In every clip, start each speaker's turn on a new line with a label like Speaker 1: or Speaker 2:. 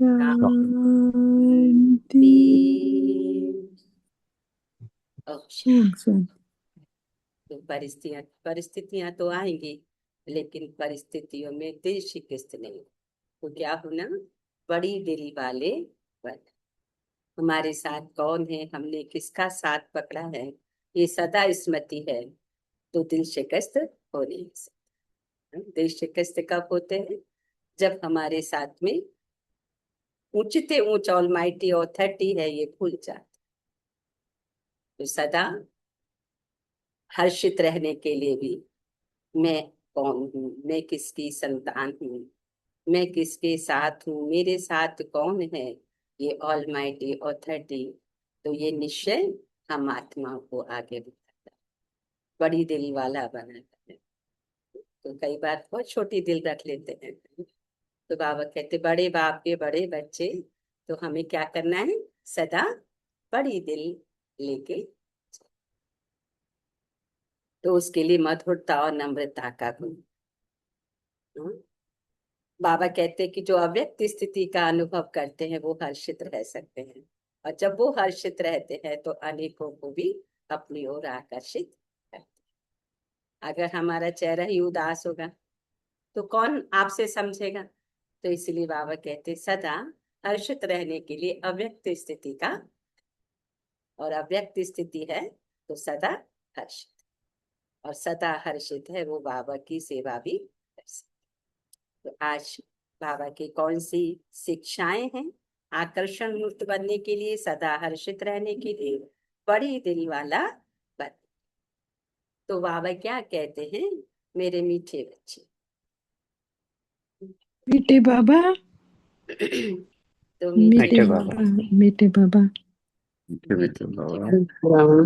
Speaker 1: शांति। शांति।
Speaker 2: तो परिस्थितियां तो आएंगी, लेकिन परिस्थितियों में दिल शिकस्त नहीं। तो क्या होना, बड़ी दिल वाले बन। हमारे साथ कौन है, हमने किसका साथ पकड़ा है, ये सदा स्मृति है। तो दिल शिकस्त हो नहीं सकता। दिल शिकस्त कब होते हैं, जब हमारे साथ में ऊंचते ऊंच ऑलमाइटी ऑथोरिटी है ये भूल जाते। तो सदा हर्षित रहने के लिए भी, मैं कौन हूँ, मैं किसकी संतान हूँ, मैं किसके साथ हूँ, मेरे साथ कौन है, ये ऑलमाइटी ऑथोरिटी। तो ये निश्चय हम आत्मा को आगे बढ़ाता है, बड़ी दिल वाला बनाता है। तो कई बार बहुत छोटी दिल रख लेते हैं। तो बाबा कहते बड़े बाप के बड़े बच्चे, तो हमें क्या करना है, सदा बड़ी दिल लेके। तो उसके लिए मधुरता और नम्रता का गुण। बाबा कहते हैं कि जो अव्यक्त स्थिति का अनुभव करते हैं वो हर्षित रह सकते हैं, और जब वो हर्षित रहते हैं तो अनेकों को भी अपनी ओर आकर्षित करते हैं। अगर हमारा चेहरा ही उदास होगा तो कौन आपसे समझेगा। तो इसलिए बाबा कहते सदा हर्षित रहने के लिए अव्यक्त स्थिति का, और अव्यक्त स्थिति है तो सदा हर्षित, और सदा हर्षित है वो बाबा की सेवा भी कर सकते। तो आज बाबा की कौन सी शिक्षाएं हैं, आकर्षण मुक्त बनने के लिए, सदा हर्षित रहने के लिए, बड़ी दिल वाला बन। तो बाबा क्या कहते हैं, मेरे मीठे बच्चे।
Speaker 1: मीठे बाबा।
Speaker 2: तो मीठे
Speaker 1: मीठे
Speaker 3: मीठे बाबा।
Speaker 1: बाबा। मीठे बाबा।
Speaker 3: मीठे
Speaker 2: मीठे
Speaker 3: मीठे
Speaker 2: मीठे
Speaker 3: बाबा।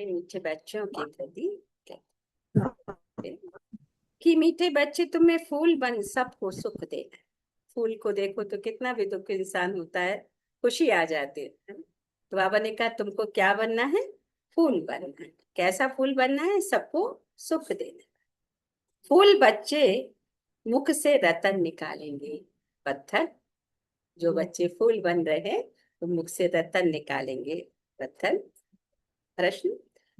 Speaker 2: मीठे बच्चों के प्रति कहते हैं कि मीठे बच्चे तुम्हें फूल बन सबको सुख देना। फूल को देखो तो कितना भी दुख इंसान होता है, खुशी आ जाती है। तो बाबा ने कहा तुमको क्या बनना है, फूल बनना है। कैसा फूल बनना है, सबको सुख देना। फूल बच्चे मुख से रतन निकालेंगे, पत्थर। जो बच्चे फूल बन रहे हैं तो मुख से रतन निकालेंगे, पत्थर। प्रश्न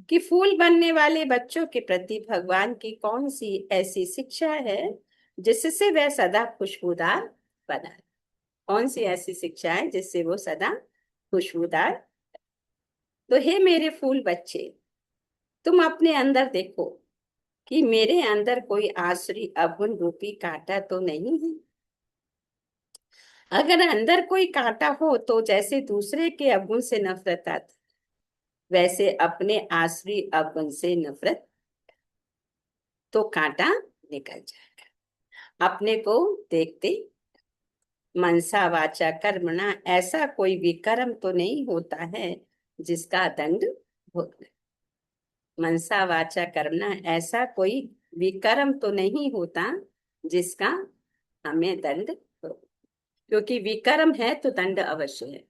Speaker 2: कि फूल बनने वाले बच्चों के प्रति भगवान की कौन सी ऐसी शिक्षा है जिससे वह सदा खुशबूदार बना। कौन सी ऐसी शिक्षा है जिससे वो सदा खुशबूदार। तो हे मेरे फूल बच्चे, तुम अपने अंदर देखो कि मेरे अंदर कोई आसुरी अवगुण रूपी कांटा तो नहीं है। अगर अंदर कोई कांटा हो तो जैसे दूसरे के अवगुण से नफरत आती, वैसे अपने आसुरी अवगुण से नफरत, तो कांटा निकल जाएगा। अपने को देखते, मनसा वाचा कर्मणा, ऐसा कोई विकर्म तो नहीं होता है जिसका दंड भोगना। मनसा वाचा कर्मणा, ऐसा कोई विकर्म तो नहीं होता जिसका हमें दंड भोगना। क्योंकि विकर्म है तो दंड अवश्य है।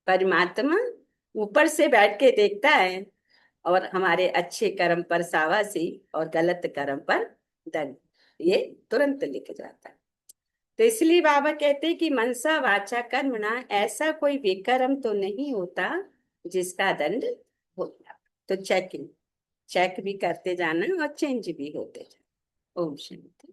Speaker 2: परमात्मा ऊपर से बैठ के देखता है, और हमारे अच्छे कर्म पर शाबाशी और गलत कर्म पर दंड, ये तुरंत लिख जाता है। तो इसलिए बाबा कहते हैं कि मनसा वाचा कर्मणा, ऐसा कोई विकर्म तो नहीं होता जिसका दंड भोगना। तो चेक भी करते जाना और चेंज भी होते जाना। ओम शांति।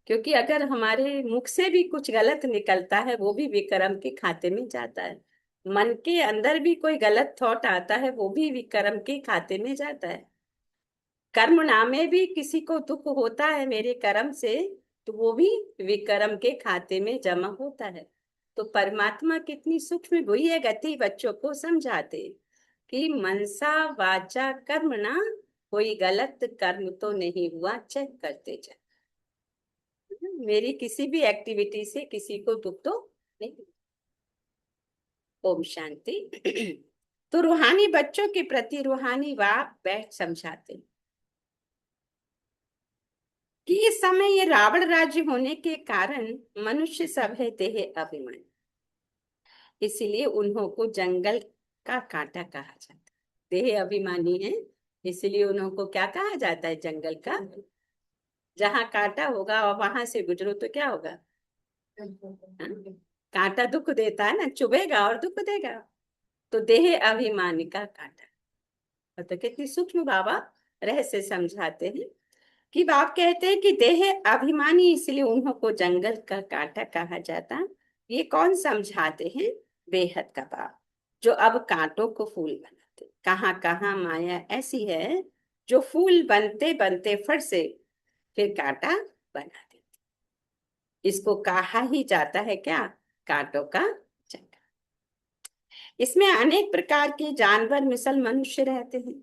Speaker 2: क्योंकि अगर हमारे मुख से भी कुछ गलत निकलता है वो भी विकर्म के खाते में जाता है। मन के अंदर भी कोई गलत थॉट आता है वो भी विकर्म के खाते में जाता है। कर्म नामे भी किसी को दुख होता है मेरे कर्म से, तो वो भी विकर्म के खाते में जमा होता है। तो परमात्मा कितनी सूक्ष्म हुई है गति, बच्चों को समझाते कि मनसा वाचा कर्मणा, कोई गलत कर्म तो नहीं हुआ, चेक करते जाए। मेरी किसी भी एक्टिविटी से किसी को दुख तो नहीं। ओम शांति। तो रूहानी बच्चों के प्रति रूहानी बाप बैठ समझाते कि इस समय ये रावण राज्य होने के कारण मनुष्य सब है देह अभिमान, इसीलिए उन्हों को जंगल का कांटा कहा जाता है। देह अभिमानी है इसलिए उन्हों को क्या कहा जाता है, जंगल का। जहाँ कांटा होगा और वहां से गुजरो तो क्या होगा, हाँ? कांटा दुख देता है ना, चुभेगा और दुख देगा। तो देह अभिमानी का कांटा। और तो कितनी सूक्ष्म बाबा रहस्य समझाते हैं कि बाप कहते हैं कि देह अभिमानी इसलिए उन्हों को जंगल का कांटा कहा जाता। ये कौन समझाते हैं? बेहद का बाप, जो अब कांटों को फूल बनाते। कहाँ कहाँ माया ऐसी है जो फूल बनते बनते फट से फिर कांटा बना देती। इसको कहा ही जाता है क्या? कांटों का जंगल। इसमें अनेक प्रकार के जानवर मिसल मनुष्य रहते हैं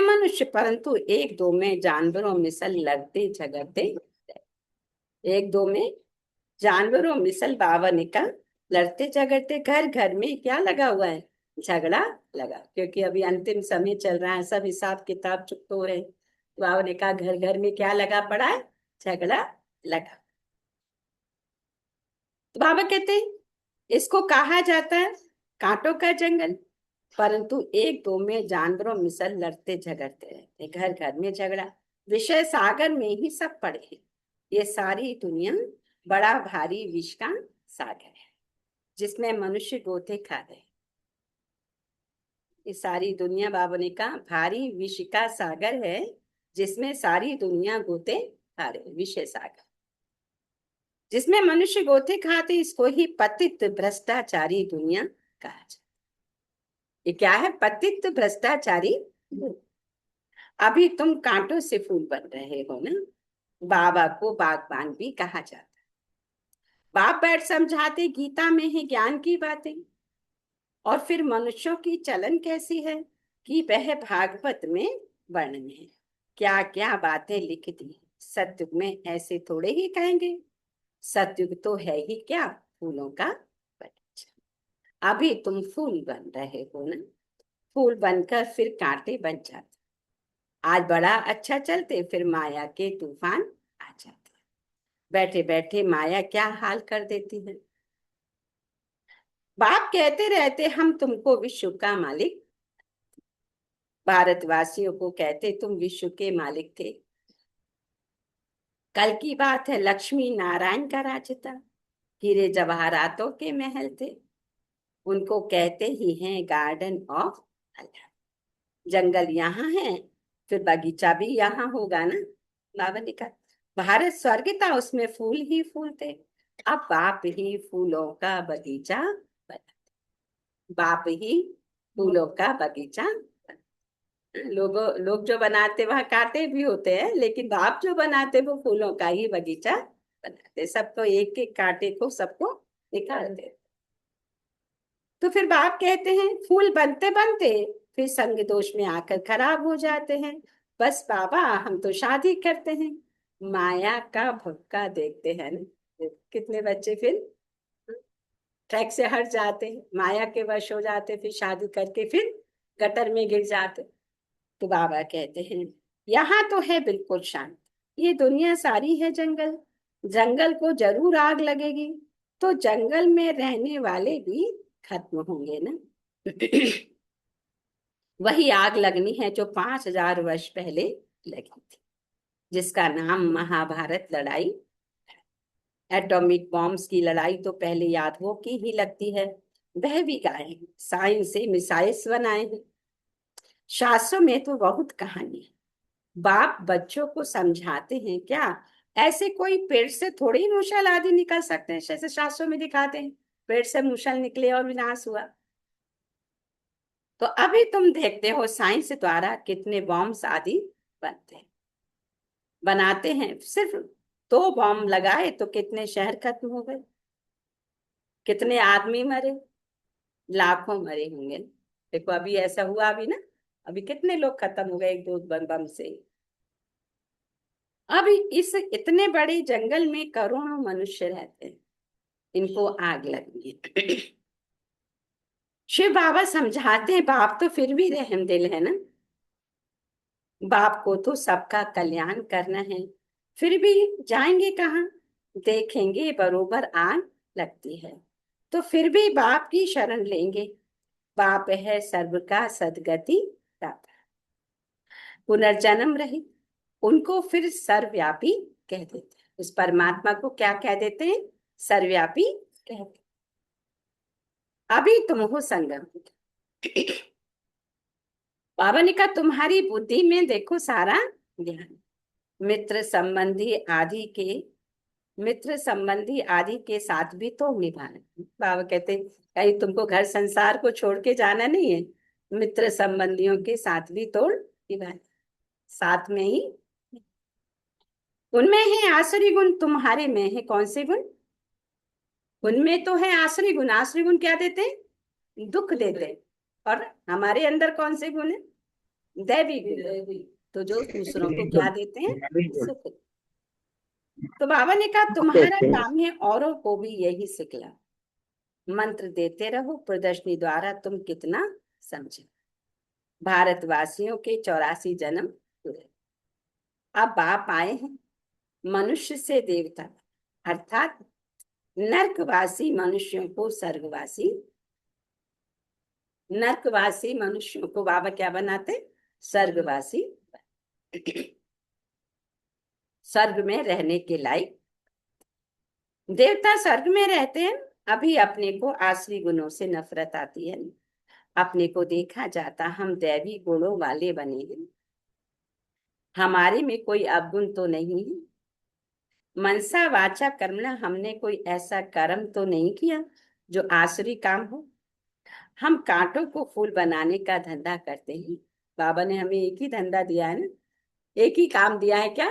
Speaker 2: मनुष्य, परंतु एक दो में जानवरों मिसल लड़ते झगड़ते। एक दो में जानवरों मिसल बाबा निकल लड़ते झगड़ते। घर घर में क्या लगा हुआ है? झगड़ा लगा, क्योंकि अभी अंतिम समय चल रहा है, सब हिसाब किताब चुप हो रहे हैं। तो बाबा ने कहा घर घर में क्या लगा पड़ा है? झगड़ा लगा। तो बाबा कहते हैं इसको कहा जाता है कांटों का जंगल, परंतु एक दो में जानवरों मिसल लड़ते झगड़ते रहते। घर घर में झगड़ा, विषय सागर में ही सब पड़े हैं। ये सारी दुनिया बड़ा भारी विष का सागर है जिसमें मनुष्य गोते खा रहे। ये सारी दुनिया बाबा ने कहा भारी विष का सागर है जिसमें सारी दुनिया गोते खा रहे। विषय सागर जिसमें मनुष्य गोते खाते, इसको ही पतित भ्रष्टाचारी दुनिया कहा जाता। ये क्या है? पतित भ्रष्टाचारी। अभी तुम कांटों से फूल बन रहे हो ना। बाबा को बागबान भी कहा जाता है। बाप बैठ समझाते गीता में है ज्ञान की बातें। और फिर मनुष्यों की चलन कैसी है कि वह भागवत में वर्णन है। क्या क्या बातें लिख दी। सतयुग में ऐसे थोड़े ही कहेंगे। सतयुग तो है ही क्या? फूलों का बगीचा। अभी तुम फूल बन रहे हो ना। फूल बनकर फिर कांटे बन जाते। आज बड़ा अच्छा चलते, फिर माया के तूफान आ जाते। बैठे बैठे माया क्या हाल कर देती है। बाप कहते रहते हम तुमको विश्व का मालिक। भारतवासियों को कहते तुम विश्व के मालिक थे। कल की बात है, लक्ष्मी नारायण का राज्य था। हीरे जवाहरातों के महल थे। उनको कहते ही हैं गार्डन ऑफ अल्लाह। जंगल यहाँ है, फिर बगीचा भी यहाँ होगा ना। बाबा ने कहा भारत स्वर्ग था, उसमें फूल ही फूल थे। अब बाप ही फूलों का बगीचा बना। बाप ही फूलों का बगीचा। लोग जो बनाते वहां कांटे भी होते हैं, लेकिन बाप जो बनाते वो फूलों का ही बगीचा बनाते। सबको एक एक कांटे को सबको निकालते। तो फिर बाप कहते हैं फूल बनते बनते फिर संग दोष में आकर खराब हो जाते हैं। बस बाबा हम तो शादी करते हैं। माया का भक्का देखते हैं ना। कितने बच्चे फिर ट्रैक से हट जाते हैं, माया के वश हो जाते, फिर शादी करके फिर गटर में गिर जाते। तो बाबा कहते हैं यहाँ तो है बिल्कुल शांत। ये दुनिया सारी है जंगल। जंगल को जरूर आग लगेगी तो जंगल में रहने वाले भी खत्म होंगे ना। वही आग लगनी है जो 5000 वर्ष पहले लगी थी, जिसका नाम महाभारत लड़ाई। एटॉमिक बॉम्ब्स की लड़ाई तो पहले यादवों की ही लगती है। वह भी गाए साइंस से मिसाइल्स बनाए हैं। शास्त्रों में तो बहुत कहानी है। बाप बच्चों को समझाते हैं क्या ऐसे कोई पेड़ से थोड़ी मूसल आदि निकल सकते हैं जैसे शास्त्रों में दिखाते हैं। पेड़ से मूसल निकले और विनाश हुआ। तो अभी तुम देखते हो साइंस द्वारा कितने बॉम्ब्स आदि बनते हैं, बनाते हैं। सिर्फ 2 बॉम्ब लगाए तो कितने शहर खत्म हो गए, कितने आदमी मरे, लाखों मरे होंगे। देखो अभी ऐसा हुआ अभी ना, अभी कितने लोग खत्म हो गए एक दो बम से। अभी इस इतने बड़े जंगल में करोड़ों मनुष्य रहते हैं, इनको आग लगी है। शिव बाबा समझाते हैं बाप तो फिर भी रहम दिल है ना। बाप को तो सबका कल्याण करना है, फिर भी जाएंगे कहाँ? देखेंगे बरोबर आग लगती है तो फिर भी बाप की शरण लेंगे। बाप है सर्व का सदगति दाता, पुनर्जन्म रहित। उनको फिर सर्वव्यापी कह देते हैं। उस परमात्मा को क्या कह देते हैं? सर्वव्यापी कहते हैं। अभी तुम हो संगम। बाबा ने कहा तुम्हारी बुद्धि में देखो सारा ज्ञान, मित्र संबंधी आदि के, मित्र संबंधी आदि के साथ भी तो निभाना। बाबा कहते कहीं तुमको घर संसार को छोड़ के जाना नहीं है, मित्र संबंधियों के साथ भी तो निभाना, साथ में ही। उनमें है आसुरी गुण, तुम्हारे में है कौन से गुण? उनमें तो है आसुरी गुण। आसुरी गुण क्या देते हैं? दुख देते हैं। और हमारे अंदर कौन से गुण है? दैवी गुण। तो जो दूसरों को क्या देते हैं? सुख। तो बाबा ने कहा तुम्हारा काम है औरों को भी यही सिखला, मंत्र देते रहो, प्रदर्शनी द्वारा तुम कितना समझे। भारतवासियों के 84 जन्म पूरे, अब बाप आए हैं मनुष्य से देवता, अर्थात नरकवासी मनुष्यों को स्वर्गवासी, नरकवासी मनुष्यों को बाबा क्या बनाते? स्वर्गवासी, स्वर्ग में रहने के लायक। देवता स्वर्ग में रहते हैं, अभी अपने को आसुरी गुणों से नफरत आती है। अपने को देखा जाता हम दैवी गुणों वाले बने हैं, हमारे में कोई अवगुण तो नहीं है। मनसा वाचा कर्मणा, हमने कोई ऐसा कर्म तो नहीं किया जो आसुरी काम हो। हम कांटों को फूल बनाने का धंधा करते हैं। बाबा ने हमें एक ही धंधा दिया है ना, एक ही काम दिया है। क्या?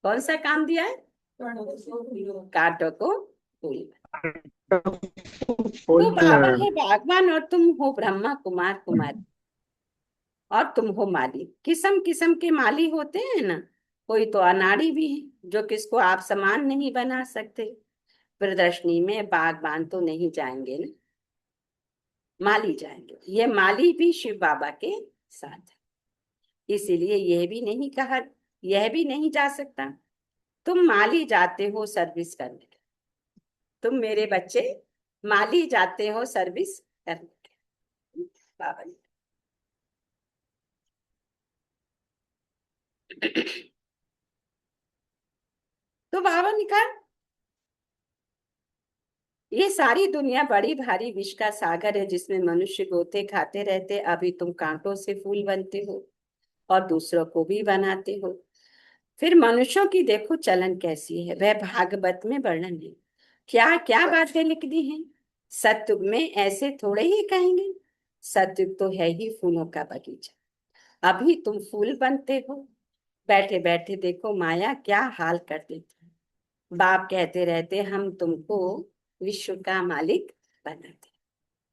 Speaker 2: कौन सा काम दिया है? कांटों को फूल। तो बाबा है भगवान और तुम हो ब्रह्मा कुमार कुमारी, और तुम हो माली। किस्म किस्म के माली होते हैं ना, कोई तो अनाड़ी भी है जो किसको आप समान नहीं बना सकते। प्रदर्शनी में बागबान तो नहीं जाएंगे ना, माली जाएंगे। ये माली भी शिव बाबा के साथ है, इसीलिए यह भी नहीं कहा, यह भी नहीं जा सकता तुम माली जाते हो सर्विस करने के। तुम मेरे बच्चे माली जाते हो सर्विस करने के। बाबा ने तो बाबा ने कहा ये सारी दुनिया बड़ी भारी विष का सागर है जिसमें मनुष्य गोते खाते रहते, अभी तुम कांटों से फूल बनते हो और दूसरों को भी बनाते हो। फिर मनुष्यों की देखो चलन कैसी है, वह भागवत में वर्णन है। क्या क्या बातें लिख दी हैं। सतयुग में ऐसे थोड़े ही कहेंगे, सतयुग तो है ही फूलों का बगीचा। अभी तुम फूल बनते हो, बैठे बैठे देखो माया क्या हाल कर देती है। बाप कहते रहते हम तुमको विश्व का मालिक बनाते,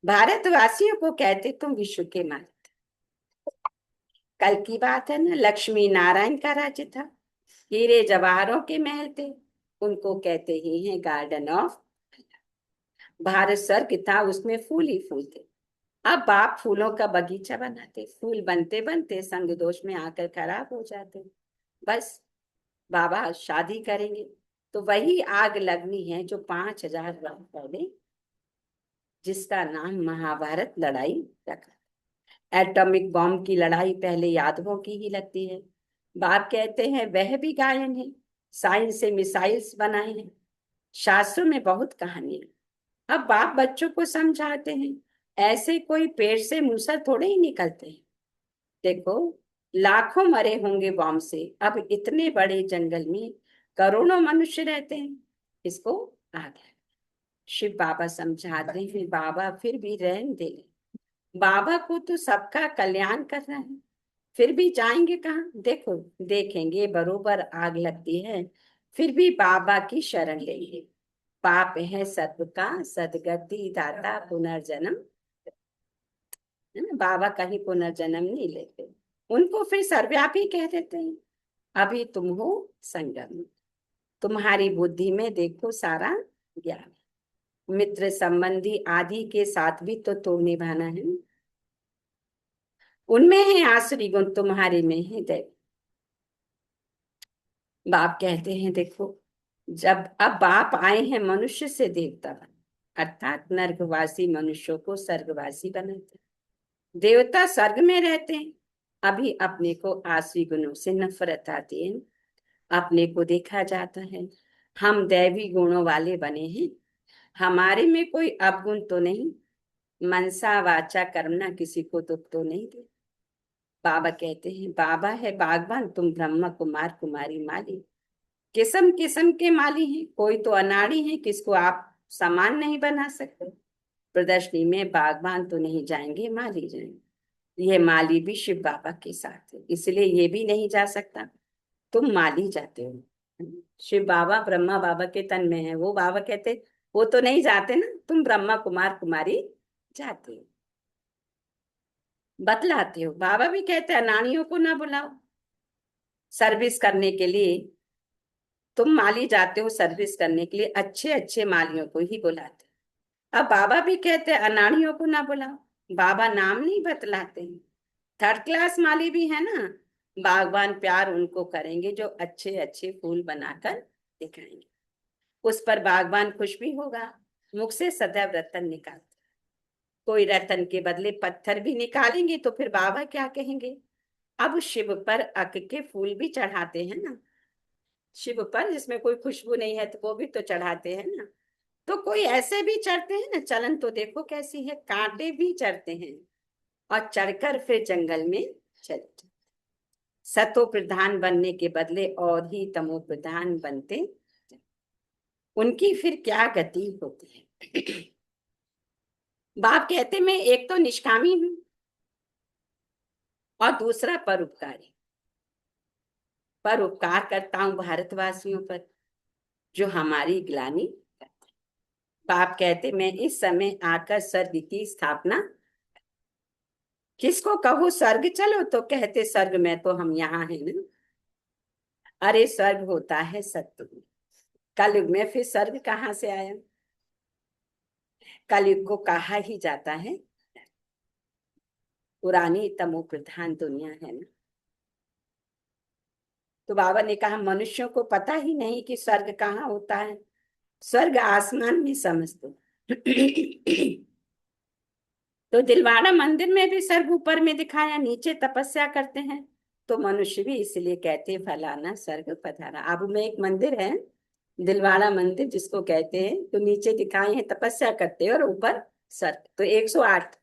Speaker 2: भारतवासियों को कहते तुम विश्व के मालिक। कल की बात है ना, लक्ष्मी नारायण का राज्य था, हीरे जवाहरों के महल थे, उनको कहते ही हैं गार्डन ऑफ। भारत स्वर्ग था, उसमें फूल ही फूल थे। अब बाप फूलों का बगीचा बनाते, फूल बनते बनते संग दोष में आकर खराब हो जाते। बस बाबा शादी करेंगे तो वही आग लगनी है जो 5,000 वर्ष पहले, जिसका नाम महाभारत लड़ाई रखा। एटॉमिक बॉम्ब की लड़ाई पहले यादवों की ही लगती है। बाप कहते हैं वह भी गायन है, साइंस से मिसाइल्स बनाए हैं, शास्त्रों में बहुत कहानियां। अब बाप बच्चों को समझाते हैं ऐसे कोई पेड़ से मूसर थोड़े ही निकलते हैं। देखो लाखों मरे होंगे बॉम्ब से, अब इतने बड़े जंगल में करोड़ों मनुष्य रहते हैं, इसको आगे शिव बाबा समझाते हैं। बाबा फिर भी रहने दे, बाबा को तो सबका कल्याण करना है, फिर भी जाएंगे कहाँ? देखो देखेंगे बरोबर आग लगती है, फिर भी बाबा की शरण लेंगे। पाप है सबका सदगति दाता पुनर्जन्म, है ना, बाबा कहीं पुनर्जन्म नहीं लेते, उनको फिर सर्वव्यापी कह देते हैं। अभी तुम हो संगम, तुम्हारी बुद्धि में देखो सारा ज्ञान, मित्र संबंधी आदि के साथ भी तो तुम निभाना है। उनमें है आसुरी गुण, तुम्हारे में है दैव। बाप कहते हैं देखो, जब अब बाप आए हैं मनुष्य से देवता बन, अर्थात नर्कवासी मनुष्यों को स्वर्गवासी बनाते। देवता स्वर्ग में रहते हैं, अभी अपने को आसुरी गुणों से नफरत आती है। अपने को देखा जाता है। हम दैवी गुणों वाले बने हैं, हमारे में कोई अवगुण तो नहीं। मनसा वाचा कर्मणा किसी को दुख तो नहीं दे। बाबा कहते हैं, बाबा है बागवान, तुम ब्रह्मा कुमार कुमारी माली। किस्म किस्म के माली हैं, कोई तो अनाड़ी है, किसको आप समान नहीं बना सकते। प्रदर्शनी में बागवान तो नहीं जाएंगे, माली जाएंगे। ये माली भी शिव बाबा के साथ है, इसलिए ये भी नहीं जा सकता, तुम माली जाते हो। शिव बाबा ब्रह्मा बाबा के तन में है, वो बाबा कहते वो तो नहीं जाते ना, तुम ब्रह्मा कुमार कुमारी जाते हो। बतलाते हो, बाबा भी कहते हैं अनाड़ियों को ना बुलाओ सर्विस करने के लिए। तुम माली जाते हो सर्विस करने के लिए, अच्छे अच्छे मालियों को ही बुलाते। अब बाबा भी कहते हैं अनाड़ियों को ना बुलाओ, बाबा नाम नहीं बतलाते हैं। थर्ड क्लास माली भी है ना, बागवान प्यार उनको करेंगे जो अच्छे अच्छे फूल बनाकर दिखाएंगे। उस पर बागवान खुश भी होगा, मुख से सदैव रतन निकालते। कोई रतन के बदले पत्थर भी निकालेंगे तो फिर बाबा क्या कहेंगे। अब शिव पर अक के फूल भी चढ़ाते हैं ना, शिव पर जिसमें कोई खुशबू नहीं है तो वो भी तो चढ़ाते हैं ना। तो कोई ऐसे भी चढ़ते हैं ना, चलन तो देखो कैसी है, कांटे भी चढ़ते हैं और चढ़कर फिर जंगल में चले जाते। सतो प्रधान बनने के बदले और ही तमो प्रधान बनते, उनकी फिर क्या गति होती है। बाप कहते मैं एक तो निष्कामी हूं और दूसरा परोपकारी। पर उपकार करता हूं भारतवासियों पर जो हमारी ग्लानि करते। बाप कहते मैं इस समय आकर स्वर्ग की स्थापना, किसको कहूँ स्वर्ग चलो तो कहते स्वर्ग में तो हम यहाँ हैं ना। अरे स्वर्ग होता है सत्य में, कलयुग में फिर स्वर्ग कहाँ से आया। कलयुग को कहा ही जाता है पुरानी तमो प्रधान दुनिया है ना। तो बाबा ने कहा मनुष्यों को पता ही नहीं कि स्वर्ग कहाँ होता है, स्वर्ग आसमान में समझ दो। तो दिलवाड़ा मंदिर में भी स्वर्ग ऊपर में दिखाया, नीचे तपस्या करते हैं। तो मनुष्य भी इसलिए कहते फलाना स्वर्ग पधारा। अब में एक मंदिर है दिलवाड़ा मंदिर जिसको कहते हैं, तो नीचे दिखाए हैं तपस्या करते हैं और ऊपर स्वर्ग। तो 108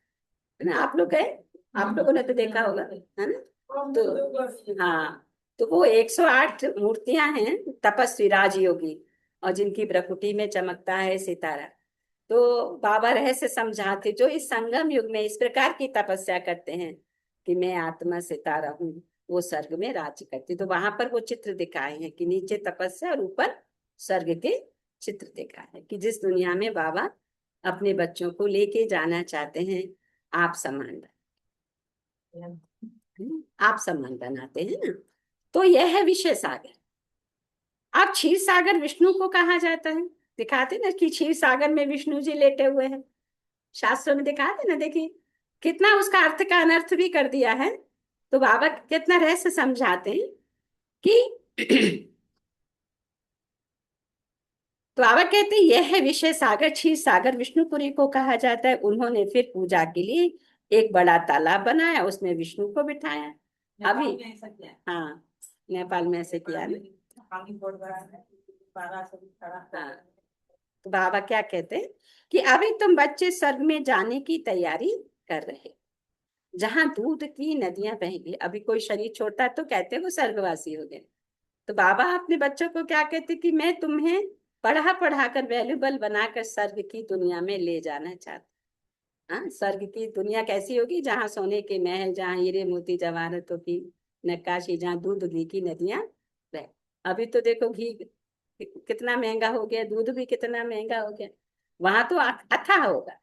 Speaker 2: है ना, आप लोग गए, आप लोगों ने तो देखा होगा है ना। तो हाँ, तो वो 108 मूर्तियां हैं तपस्वी राजयोगी, और जिनकी भ्रकुटी में चमकता है सितारा। तो बाबा रहस्य समझाते जो इस संगम युग में इस प्रकार की तपस्या करते हैं कि मैं आत्मा सितारा हूँ, वो स्वर्ग में राज्य करती। तो वहां पर वो चित्र दिखाए हैं कि नीचे तपस्या और ऊपर स्वर्ग के चित्र दिखाए हैं कि जिस दुनिया में बाबा अपने बच्चों को लेके जाना चाहते हैं। आप समान आप समान बनाते हैं ना। तो यह है विषय सागर। अब क्षीर सागर विष्णु को कहा जाता है, दिखाते ना कि क्षीर सागर में विष्णु जी लेटे हुए हैं, शास्त्रों में दिखाते ना। देखिए कितना उसका अर्थ का अनर्थ भी कर दिया है। तो बाबा कितना रहस्य समझाते हैं कि तो बाबा कहते हैं यह है विषय सागर, क्षीर सागर विष्णुपुरी को कहा जाता है। उन्होंने फिर पूजा के लिए एक बड़ा तालाब बनाया, उसमें विष्णु को बिठाया। अभी हाँ, नेपाल में ऐसे किया ना। हाँ, तो बाबा क्या कहते हैं कि अभी तुम बच्चे स्वर्ग में जाने की तैयारी कर रहे, जहां दूध की नदियां बहेंगी। अभी कोई शरीर छोड़ता है तो कहते हैं वो स्वर्गवासी हो गए। तो बाबा अपने बच्चों को क्या कहते कि मैं तुम्हें पढ़ा पढ़ा कर वैल्यूबल बनाकर स्वर्ग की दुनिया में ले जाना चाहता। हाँ, स्वर्ग की दुनिया कैसी होगी, जहाँ सोने के महल, जहाँ हीरे मोती जवाहरातों की नक्काशी, जहाँ दूध घी की नदियां बह। अभी तो देखो घी कितना महंगा हो गया, दूध भी कितना महंगा हो गया, वहां तो अथाह होगा।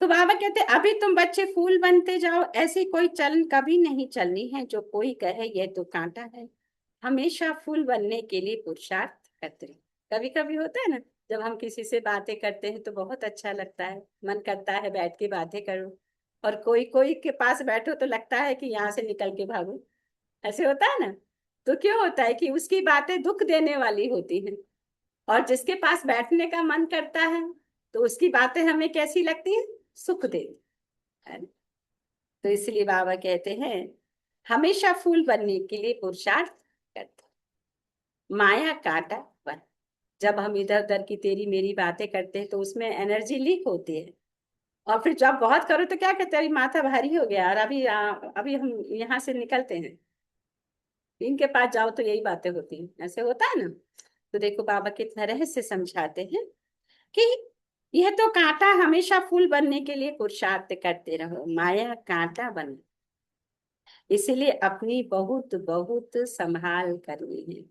Speaker 2: तो बाबा कहते अभी तुम बच्चे फूल बनते जाओ, ऐसी कोई चलन कभी नहीं चलनी है जो कोई कहे यह तो कांटा है। हमेशा फूल बनने के लिए पुरुषार्थ करते रहो। कभी कभी होता है ना, जब हम किसी से बातें करते हैं तो बहुत अच्छा लगता है, मन करता है बैठ के बातें करो। और कोई कोई के पास बैठो तो लगता है कि यहाँ से निकल के भागो, ऐसे होता है ना। तो क्यों होता है कि उसकी बातें दुख देने वाली होती हैं, और जिसके पास बैठने का मन करता है तो उसकी बातें हमें कैसी लगती है, सुख देती है। तो इसलिए बाबा कहते हैं हमेशा फूल बनने के लिए पुरुषार्थ कर दो। माया कांटा बन। जब हम इधर उधर की तेरी मेरी बातें करते हैं तो उसमें एनर्जी लीक होती है, और फिर जब बहुत करो तो क्या कहते हैं, अभी माथा भारी हो गया और अभी हम यहाँ से निकलते हैं, इनके पास जाओ तो यही बातें होती हैं, ऐसे होता है ना। तो देखो बाबा कितना रहस्य समझाते हैं कि यह तो कांटा हमेशा फूल बनने के लिए पुरुषार्थ करते रहो, माया कांटा बन, इसीलिए अपनी बहुत बहुत संभाल करनी है।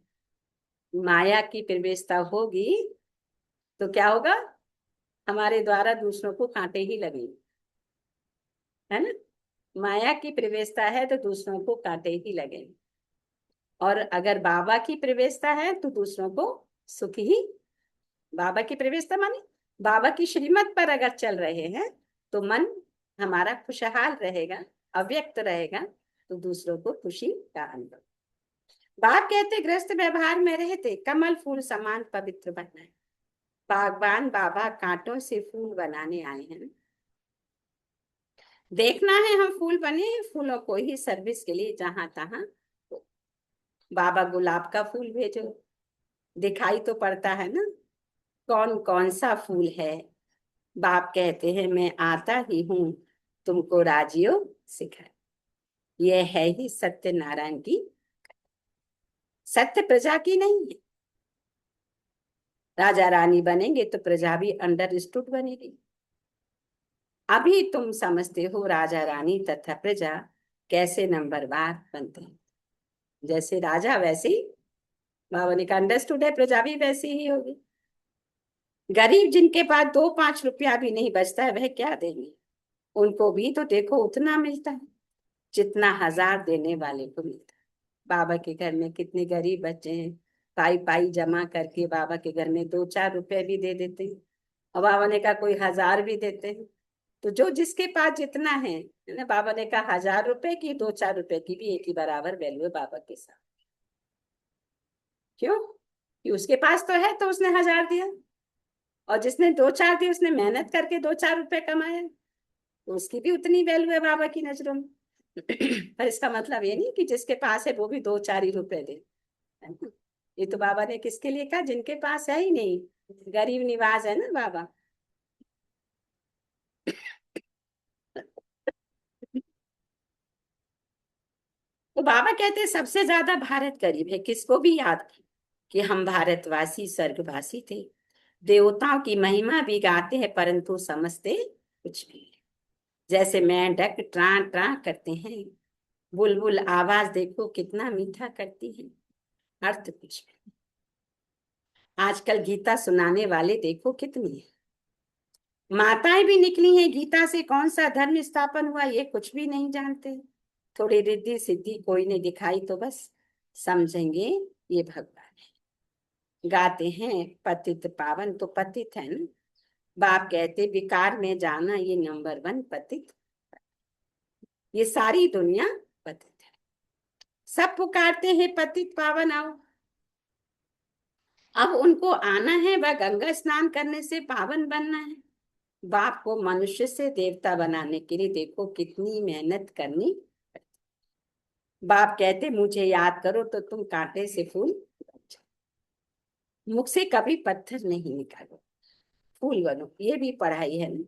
Speaker 2: माया की प्रवेशता होगी तो क्या होगा, हमारे द्वारा दूसरों को कांटे ही लगेंगे, है ना। माया की प्रवेशता है तो दूसरों को कांटे ही लगेंगे, और अगर बाबा की प्रवेशता है तो दूसरों को सुख ही। बाबा की प्रवेशता माने बाबा की श्रीमत पर अगर चल रहे हैं तो मन हमारा खुशहाल रहेगा, अव्यक्त रहेगा, तो दूसरों को खुशी का अनुभव। बाप कहते गृहस्थ व्यवहार में रहते कमल फूल समान पवित्र बनना है। बागबान बाबा कांटों से फूल बनाने आए हैं। देखना है हम फूल बने, फूलों को ही सर्विस के लिए जहां तहां। बाबा गुलाब का फूल भेजो, दिखाई तो पड़ता है ना कौन कौन सा फूल है। बाप कहते हैं मैं आता ही हूँ तुमको राजयोग सिखाए। यह है ही सत्य नारायण की, सत्य प्रजा की नहीं है। राजा रानी बनेंगे तो प्रजा भी अंडरस्टूड बनेगी। अभी तुम समझते हो राजा रानी तथा प्रजा कैसे नंबरवार बनते हैं। जैसे राजा वैसे ही बाबा ने कहा अंडरस्टूड है, प्रजा भी वैसी ही होगी। गरीब जिनके पास 2-5 रुपया भी नहीं बचता है वह क्या देंगे, उनको भी तो देखो उतना मिलता है जितना 1000 देने वाले को मिलता है। बाबा के घर में कितने गरीब बच्चे हैं, पाई पाई जमा करके बाबा के घर में 2-4 रुपए भी दे देते हैं, और बाबा ने कहा कोई 1000 भी देते हैं। तो जो जिसके पास जितना है ना, बाबा ने कहा 1000 रुपए की 2-4 रुपए की भी एक ही बराबर वैल्यू है बाबा के साथ। क्यों, कि उसके पास तो है तो उसने 1000 दिया, और जिसने 2-4 दिए उसने मेहनत करके 2-4 रुपए कमाए, तो उसकी भी उतनी वैल्यू है बाबा की नजरों में। पर इसका मतलब ये नहीं कि जिसके पास है वो भी 2-4 ही रुपए दे, है ना? ये तो बाबा ने किसके लिए कहा, जिनके पास है ही नहीं, गरीब निवाज है ना बाबा। तो बाबा कहते हैं सबसे ज्यादा भारत गरीब है। किसको भी याद कर कि हम भारतवासी स्वर्गवासी थे। देवताओं की महिमा भी गाते हैं परंतु समझते कुछ भी नहीं। जैसे मेंढक ट्रां ट्रां करते हैं, बुलबुल आवाज देखो कितना मीठा करती है, अर्थ कुछ भी। आजकल गीता सुनाने वाले देखो कितनी है, माताएं भी निकली हैं गीता से, कौन सा धर्म स्थापन हुआ ये कुछ भी नहीं जानते। थोड़ी रिद्धि सिद्धि कोई ने दिखाई तो बस समझेंगे ये भगवान है। गाते हैं पतित पावन, तो पतित है ना। बाप कहते विकार में जाना ये नंबर 1 पतित, ये सारी दुनिया पतित है। सब पुकारते हैं पतित पावन आओ, अब उनको आना है, वह गंगा स्नान करने से पावन बनना है। बाप को मनुष्य से देवता बनाने के लिए देखो कितनी मेहनत करनी। बाप कहते मुझे याद करो तो तुम कांटे से फूल बन जाओ। मुख से कभी पत्थर नहीं निकालो, फूल बनो। ये भी पढ़ाई है ना।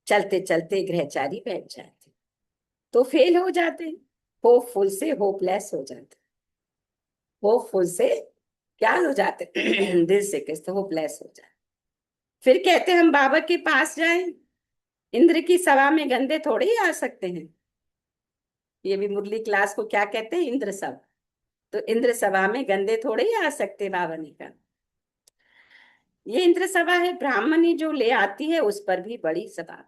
Speaker 2: चलते चलते ग्रहचारी बैठ जाते तो फेल हो जाते, होपफुल से होपलेस हो जाते, होपफुल से क्या हो जाते दिल से किस्त होपलेस हो जाते। फिर कहते हम बाबा के पास जाएं, इंद्र की सभा में गंदे थोड़े ही आ सकते हैं। ये भी मुरली क्लास को क्या कहते हैं, इंद्र सभा। तो इंद्र सभा में गंदे थोड़े ही आ सकते, बाबा ने कहा ये इंद्र सभा है, ब्राह्मणी जो ले आती है उस पर भी बड़ी सभा।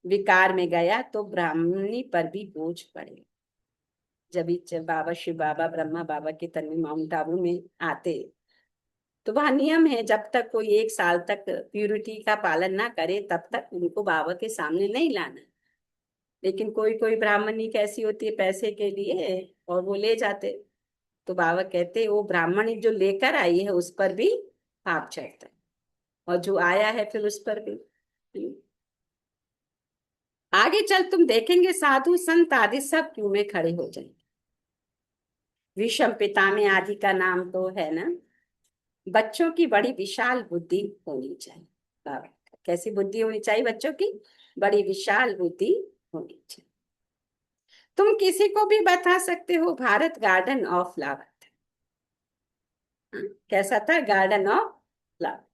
Speaker 2: विकार में गया तो ब्राह्मणी पर भी बोझ पड़े। जब बाबा शिव बाबा ब्रह्मा बाबा के तन में माउंट आबू में आते तो वह नियम है जब तक कोई 1 साल तक प्यूरिटी का पालन ना करे तब तक उनको बाबा के सामने नहीं लाना। लेकिन कोई कोई ब्राह्मणी कैसी होती है पैसे के लिए और वो ले जाते, तो बाबा कहते वो ब्राह्मणी जो लेकर आई है उस पर भी पाप चढ़ता है, और जो आया है फिर उस पर भी। आगे चल तुम देखेंगे साधु संत आदि सब क्यों में खड़े हो जाएंगे। विषम पिता में आदि का नाम तो है ना। बच्चों की बड़ी विशाल बुद्धि होनी चाहिए। बाबा, कैसी बुद्धि होनी चाहिए बच्चों की? बड़ी विशाल बुद्धि होनी चाहिए। तुम किसी को भी बता सकते हो भारत गार्डन ऑफ फ्लावर था। कैसा था? Garden of flower.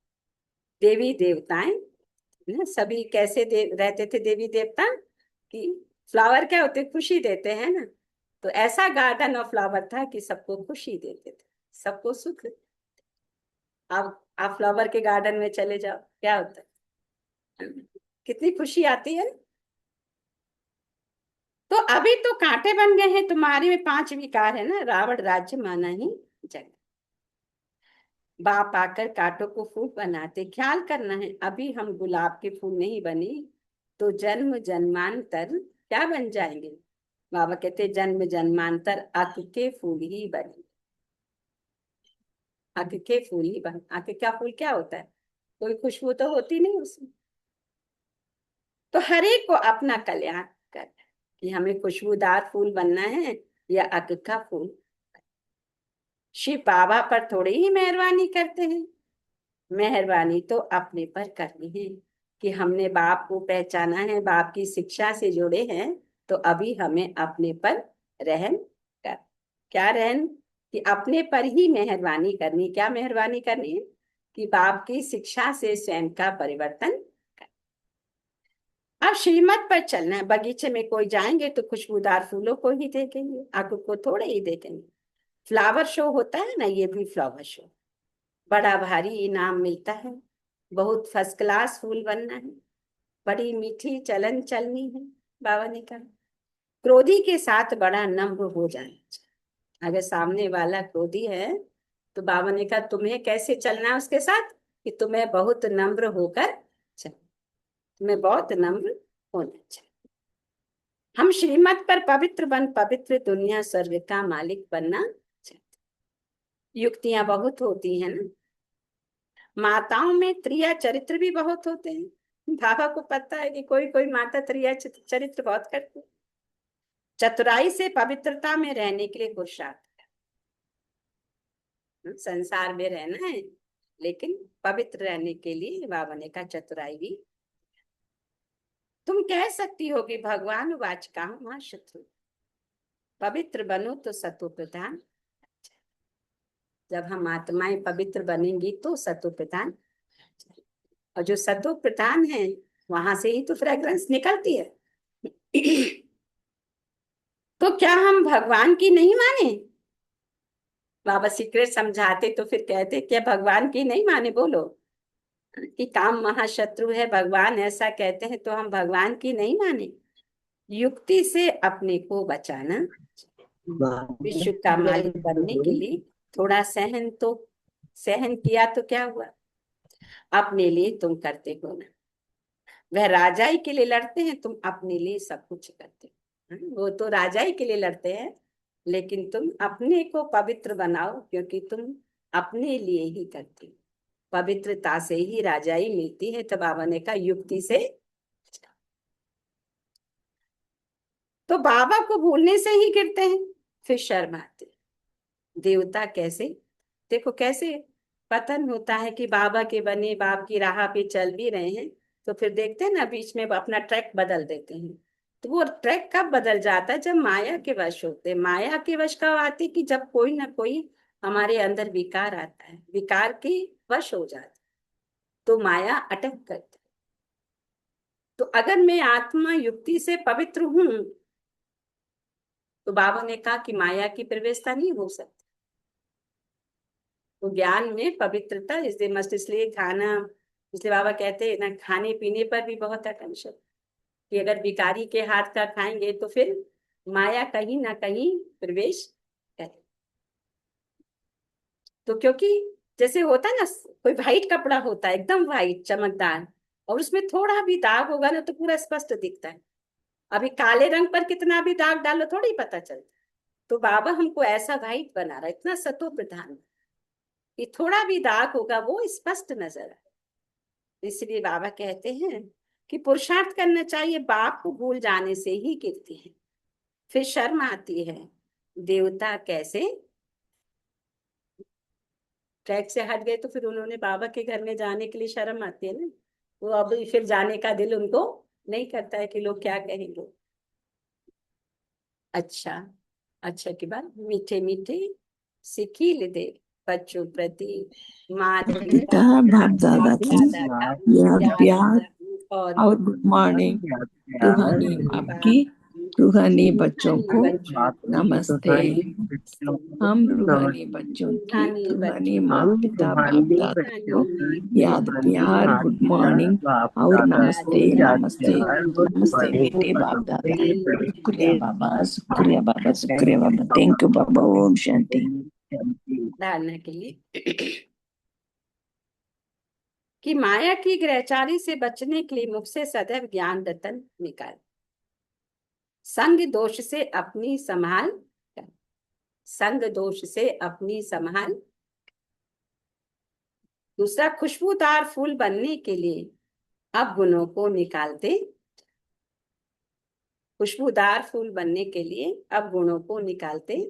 Speaker 2: देवी देवताएं ना, सभी कैसे रहते थे देवी देवता कि फ्लावर क्या होते? खुशी देते हैं ना। तो ऐसा गार्डन ऑफ फ्लावर था कि सबको खुशी देते थे, सबको सुख। आप फ्लावर के गार्डन में चले जाओ, क्या होता है? कितनी खुशी आती है। तो अभी तो कांटे बन गए हैं तुम्हारे में, 5 विकार है ना। रावण राज्य माना ही जग। बाप आकर कांटों को फूल बनाते। ख्याल करना है, अभी हम गुलाब के फूल नहीं बने तो जन्म जन्मांतर क्या बन जाएंगे? बाबा कहते जन्म जन्मांतर अक के फूल ही बने। अक के फूल ही बने। अक का फूल क्या होता है? कोई खुशबू तो होती नहीं उसमें। तो हर एक को अपना कल्याण कर कि हमें खुशबूदार फूल बनना है या अक का फूल। शिव बाबा पर थोड़ी ही मेहरबानी करते हैं। मेहरबानी तो अपने पर करनी है कि हमने बाप को पहचाना है, बाप की शिक्षा से जुड़े हैं, तो अभी हमें अपने पर रहम कर। क्या रहम? कि अपने पर ही मेहरबानी करनी। क्या मेहरबानी करनी है? कि बाप की शिक्षा से स्वयं का परिवर्तन कर। अब श्रीमत पर चलना है। बगीचे में कोई जाएंगे तो खुशबूदार फूलों को ही देखेंगे, आंखों को थोड़े ही देखेंगे। फ्लावर शो होता है ना, ये भी फ्लावर शो। बड़ा भारी इनाम मिलता है। बहुत फर्स्ट क्लास फूल बनना है। बड़ी मीठी चलन चलनी है। बाबा ने कहा क्रोधी के साथ बड़ा नम्र हो जाना चाहिए। अगर सामने वाला क्रोधी है तो बाबा ने कहा तुम्हें कैसे चलना है उसके साथ? कि तुम्हें बहुत नम्र होकर चल, तुम्हें बहुत नम्र होना चाहिए। हम श्रीमत पर पवित्र बन पवित्र दुनिया स्वर्ग का मालिक बनना चाहते। युक्तियां बहुत होती हैं ना। माताओं में त्रिया चरित्र भी बहुत होते हैं। बाबा को पता है कि कोई कोई माता त्रिया चरित्र बहुत करती है। चतुराई से पवित्रता में रहने के लिए पुरुषार्थ संसार में रहना है, लेकिन पवित्र रहने के लिए बाबा ने कहा चतुराई भी। तुम कह सकती हो कि भगवान वाचका मां शत्रु, पवित्र बनो तो सतो प्रधान। जब हम आत्माएं पवित्र बनेंगी तो सतो प्रधान, और जो सतो प्रधान है वहां से ही तो फ्रेग्रेंस निकलती है। तो क्या हम भगवान की नहीं माने? बाबा सीक्रेट समझाते तो फिर कहते क्या भगवान की नहीं माने? बोलो कि काम महाशत्रु है, भगवान ऐसा कहते हैं तो हम भगवान की नहीं माने। युक्ति से अपने को बचाना। विश्व का मालिक बनने के लिए थोड़ा सहन किया तो क्या हुआ? अपने लिए तुम करते हो ना। वह राजाई के लिए लड़ते हैं, तुम अपने लिए सब कुछ करते हो। वो तो राजाई के लिए लड़ते हैं, लेकिन तुम अपने को पवित्र बनाओ, क्योंकि तुम अपने लिए ही करते हो। पवित्रता से ही राजाई मिलती है। तो बाबा ने कहा युक्ति से। तो बाबा को भूलने से ही गिरते हैं, फिर शर्म आते। देवता कैसे, देखो कैसे पतन होता है कि बाबा के बने बाप की राह पे चल भी रहे हैं, तो फिर देखते हैं ना बीच में अपना ट्रैक बदल देते हैं। तो वो ट्रैक कब बदल जाता है? जब माया के वश होते हैं। माया के वश कब आती? कि जब कोई ना कोई हमारे अंदर विकार आता है, विकार के वश हो जाता है, तो माया अटक करती। तो अगर मैं आत्मा युक्ति से पवित्र हूं, तो बाबा ने कहा कि माया की प्रवेशता नहीं हो सकती। तो ज्ञान में पवित्रता इसलिए मस्त, इसलिए खाना, इसलिए बाबा कहते हैं ना खाने पीने पर भी बहुत अटेंशन, कि अगर भिखारी के हाथ का खाएंगे तो फिर माया कहीं ना कहीं प्रवेश करे। तो क्योंकि जैसे होता है ना, कोई वाइट कपड़ा होता है एकदम वाइट चमकदार, और उसमें थोड़ा भी दाग होगा ना तो पूरा स्पष्ट दिखता है। अभी काले रंग पर कितना भी दाग डालो थोड़ी पता चलता। तो बाबा हमको ऐसा वाइट बना रहा है, इतना सतो प्रधान कि थोड़ा भी दाग होगा वो स्पष्ट नजर आए। इसलिए बाबा कहते हैं कि पुरुषार्थ करना चाहिए। बाप को भूल जाने से ही गिरती है, फिर शर्म आती है। देवता कैसे ट्रैक से हट गए तो फिर उन्होंने बाबा के घर में जाने के लिए शर्म आती है ना, वो अब फिर जाने का दिल उनको नहीं करता है कि लोग क्या कहेंगे। अच्छा, अच्छा की बात, मीठे मीठे सिकील दे बच्चों प्रति, मात
Speaker 1: पिता बाप दादा की
Speaker 2: दादा का
Speaker 1: याद प्यार
Speaker 2: और
Speaker 1: और गुड मॉर्निंग। रूहानी बाप की रूहानी बच्चों को नमस्ते। हम रूहानी बच्चों की रूहानी माँ पिता बाप दादा को याद प्यार गुड मॉर्निंग और नमस्ते नमस्ते नमस्ते बेटे बाप दादा। शुक्रिया बाबा, शुक्रिया बाबा, शुक्रिया बाबा। थैंक यू बाबा। ओम शांति।
Speaker 2: धारणा के लिए कि माया की ग्रहचारी से बचने के लिए मुख से सदैव ज्ञान रतन निकाल, संग दोष से अपनी संभाल, संग दोष से अपनी संभाल। दूसरा, खुशबूदार फूल बनने के लिए अब गुणों को निकालते, खुशबूदार फूल बनने के लिए अब गुणों को निकालते,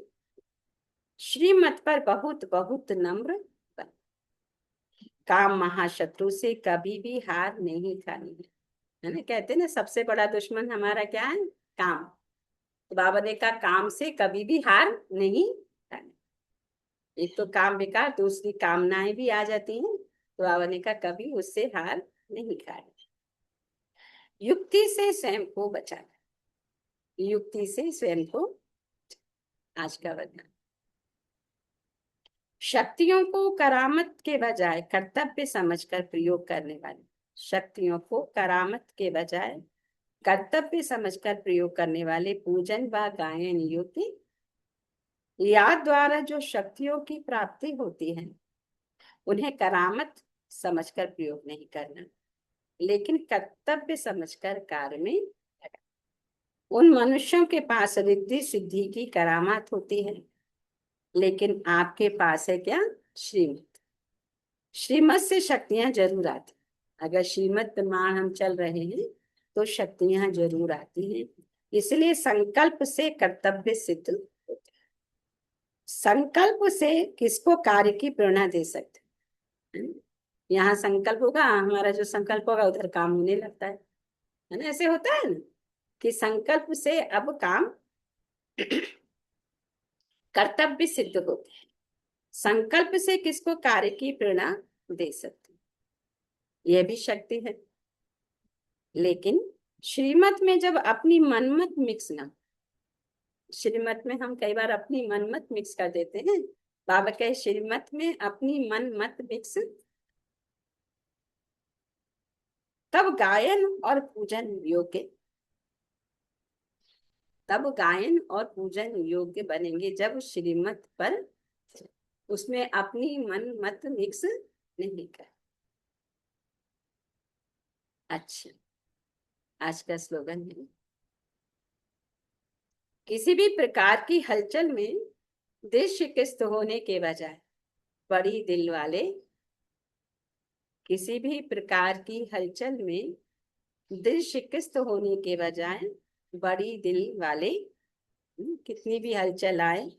Speaker 2: श्रीमत पर बहुत बहुत नम्र बन, काम महाशत्रु से कभी भी हार नहीं खानी है ना। कहते हैं ना सबसे बड़ा दुश्मन हमारा क्या है? काम। तो बाबा ने कहा काम से कभी भी हार नहीं खानी। एक तो काम बेकार, दूसरी कामनाएं भी आ जाती हैं, तो बाबा ने कहा कभी उससे हार नहीं खानी। युक्ति से स्वयं को बचाना, युक्ति से स्वयं को। आज का वरदान, शक्तियों को करामत के बजाय कर्तव्य समझकर प्रयोग करने वाले, शक्तियों को करामत के बजाय कर्तव्य समझकर प्रयोग करने वाले पूजन व गायन योग्य, याद द्वारा जो शक्तियों की प्राप्ति होती है उन्हें करामत समझकर प्रयोग नहीं करना, लेकिन कर्तव्य समझकर कार्य में लगा। उन मनुष्यों के पास रिद्धि सिद्धि की करामात होती है, लेकिन आपके पास है क्या? श्रीमत। श्रीमत से शक्तियां जरूर आती, अगर श्रीमत प्रमाण हम चल रहे हैं तो शक्तियां जरूर आती हैं। इसलिए संकल्प से कर्तव्य सिद्ध होता है। संकल्प से किसको कार्य की प्रेरणा दे सकते हैं? यहाँ संकल्प होगा, हमारा जो संकल्प होगा उधर काम होने लगता है ना। ऐसे होता है ना कि संकल्प से अब काम कर्तव्य सिद्ध होते हैं। संकल्प से किसको कार्य की प्रेरणा दे सकते हैं, यह भी शक्ति है। लेकिन श्रीमत में जब अपनी मनमत मिक्स ना, श्रीमत में हम कई बार अपनी मनमत मिक्स कर देते हैं। बाबा कहे श्रीमत में अपनी मन मत मिक्स, तब गायन और पूजन योग्य, तब गायन और पूजन योग्य बनेंगे जब श्रीमत पर उसमें अपनी मन मत मिक्स नहीं कर। अच्छा, आज का स्लोगन है, किसी भी प्रकार की हलचल में दिल शिकस्त होने के बजाय बड़ी दिल वाले, किसी भी प्रकार की हलचल में दिल शिकस्त होने के बजाय बड़ी दिल वाले, कितनी भी हलचल आए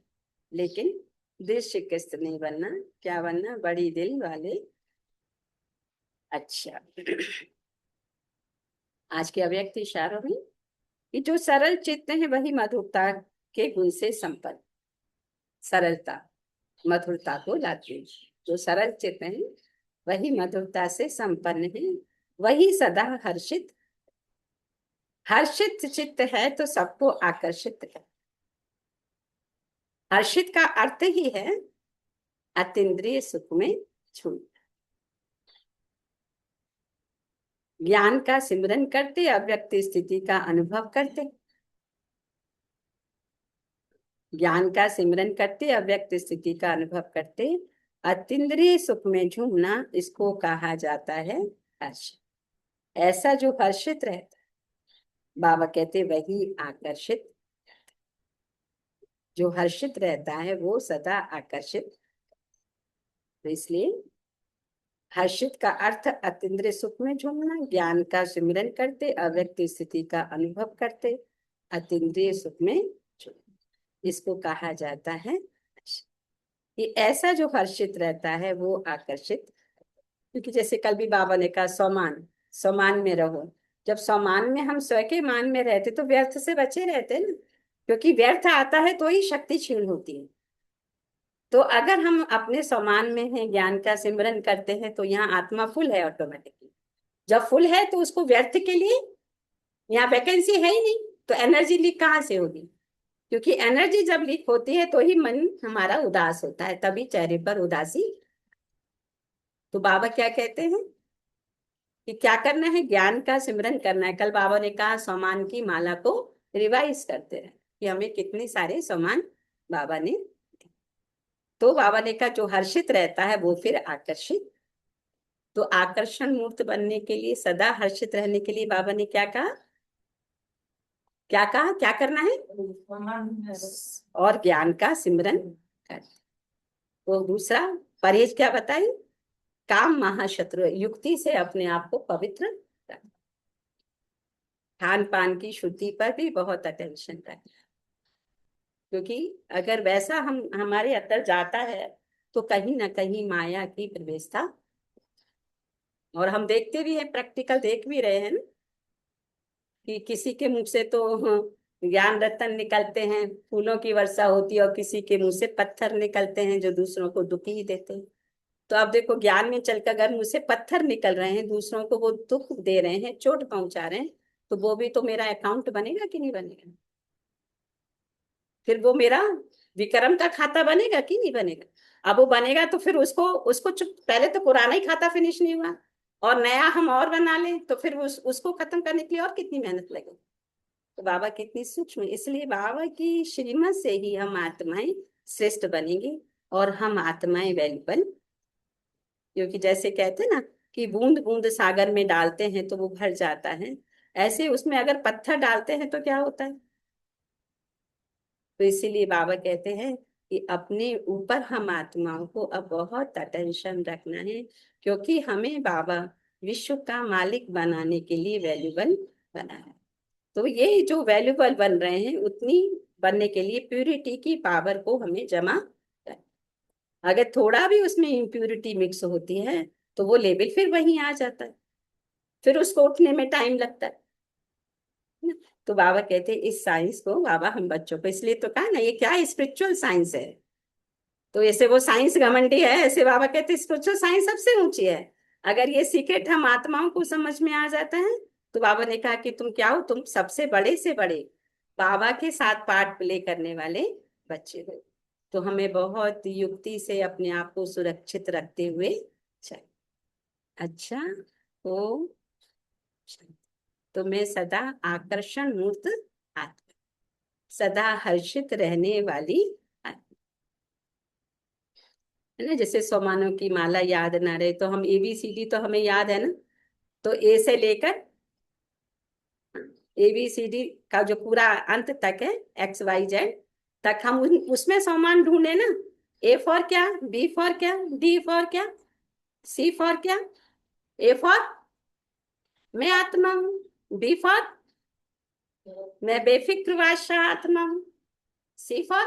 Speaker 2: लेकिन दिल शिकस्त नहीं बनना। क्या बनना? बड़ी दिल वाले। अच्छा, आज के अव्यक्त इशारों में कि जो सरल चित्त है वही मधुरता के गुण से संपन्न, सरलता मधुरता को लाती है। जो सरल चित्त है वही मधुरता से संपन्न है, वही सदा हर्षित, हर्षित चित्त है तो सबको आकर्षित है। हर्षित का अर्थ ही है अतीन्द्रिय सुख में झूमना। ज्ञान का सिमरन करते अव्यक्त स्थिति का अनुभव करते, ज्ञान का सिमरन करते अव्यक्त स्थिति का अनुभव करते, अतीन्द्रिय सुख में झूमना, इसको कहा जाता है हर्ष। ऐसा जो हर्षित रहता, बाबा कहते वही आकर्षित, जो हर्षित रहता है वो सदा आकर्षित। तो इसलिए हर्षित का अर्थ अतीन्द्रिय सुख में झूमना, ज्ञान का सिमरन करते अव्यक्त स्थिति का अनुभव करते, अतीन्द्रिय सुख में झूमना, इसको कहा जाता है हर्ष। कि ऐसा जो हर्षित रहता है वो आकर्षित। क्योंकि जैसे कल भी बाबा ने कहा सौमान, सौमान में रहो। जब सौमान में हम स्व के मान में रहते तो व्यर्थ से बचे रहते ना, क्योंकि व्यर्थ आता है तो ही शक्ति क्षीण होती है। तो अगर हम अपने समान में हैं, ज्ञान का सिमरन करते हैं, तो यहाँ आत्मा फुल है ऑटोमेटिकली। जब फुल है तो उसको व्यर्थ के लिए यहाँ वैकेंसी है ही नहीं, तो एनर्जी लीक कहाँ से होगी? क्योंकि एनर्जी जब लीक होती है तो ही मन हमारा उदास होता है, तभी चेहरे पर उदासी। तो बाबा क्या कहते हैं कि क्या करना है? ज्ञान का सिमरन करना है। कल बाबा ने कहा समान की माला को रिवाइज करते रहे, कि हमें कितने सारे समान बाबा ने। तो बाबा ने कहा जो हर्षित रहता है वो फिर आकर्षित। तो आकर्षण मूर्त बनने के लिए, सदा हर्षित रहने के लिए बाबा ने क्या कहा? क्या कहा? क्या करना है? और ज्ञान का सिमरन कर। तो दूसरा परहेज क्या बताई? काम महाशत्रु, युक्ति से अपने आप को पवित्र रख। खान पान की शुद्धि पर भी बहुत अटेंशन रखना, क्योंकि अगर वैसा हम हमारे अंदर जाता है तो कहीं ना कहीं माया की प्रवेशता। और हम देखते भी हैं, प्रैक्टिकल देख भी रहे हैं ना, कि किसी के मुंह से तो ज्ञान रतन निकलते हैं, फूलों की वर्षा होती है, और किसी के मुंह से पत्थर निकलते हैं जो दूसरों को दुख ही देते हैं। तो आप देखो, ज्ञान में चलकर अगर मुंह से पत्थर निकल रहे हैं, दूसरों को वो दुख दे रहे हैं, चोट पहुंचा रहे हैं, तो वो भी तो मेरा अकाउंट बनेगा कि नहीं बनेगा? फिर वो मेरा विक्रम का खाता बनेगा कि नहीं बनेगा? अब वो बनेगा तो फिर उसको उसको चुप, पहले तो पुराना ही खाता फिनिश नहीं हुआ और नया हम और बना लें, तो फिर उसको खत्म करने के लिए और कितनी मेहनत लगेगी? तो बाबा कितनी सूक्ष्म, इसलिए बाबा की श्रीमत से ही हम आत्माएं श्रेष्ठ बनेंगे और हम आत्माएं वैल्यूबल। क्योंकि जैसे कहते हैं ना कि बूंद बूंद सागर में डालते हैं तो वो भर जाता है, ऐसे उसमें अगर पत्थर डालते हैं तो क्या होता है? तो इसीलिए बाबा कहते हैं कि अपने ऊपर हम आत्माओं को अब बहुत अटेंशन रखना है, क्योंकि हमें बाबा विश्व का मालिक बनाने के लिए वैल्यूबल बना है। तो ये जो वैल्यूबल बन रहे हैं, उतनी बनने के लिए प्यूरिटी की पावर को हमें जमा करना। अगर थोड़ा भी उसमें इम्प्यूरिटी मिक्स होती है तो वो लेवल फिर वहीं आ जाता है, फिर उसको उठने में टाइम लगता है। तो बाबा कहते हैं इस साइंस को, बाबा हम बच्चों को इसलिए तो कहा ना, ये क्या स्पिरिचुअल साइंस है। तो ऐसे वो साइंस घमंडी है, ऐसे बाबा कहते हैं स्पिरिचुअल साइंस सबसे ऊंची है। अगर ये सीक्रेट हम आत्माओं को समझ में आ जाता है, तो बाबा ने कहा कि तुम क्या हो? तुम सबसे बड़े से बड़े बाबा के साथ पार्ट प्ले करने वाले बच्चे हो। तो हमें बहुत युक्ति से अपने आप को सुरक्षित रखते हुए चल। अच्छा, तो मैं सदा आकर्षण मूर्त आत्मा, सदा हर्षित रहने वाली आत्मा, है ना। जैसे सौ मानों की माला याद ना रहे तो हम ABCD तो हमें याद है ना, तो ए से लेकर ABCD का जो पूरा अंत तक है, XYZ तक, हम उसमें समान ढूंढे ना। A फॉर क्या, B फॉर क्या, D फॉर क्या, C फॉर क्या? A फॉर मैं आत्मा हूँ, B फॉर मैं बेफिक्र बादशाह आत्मा हूँ, C for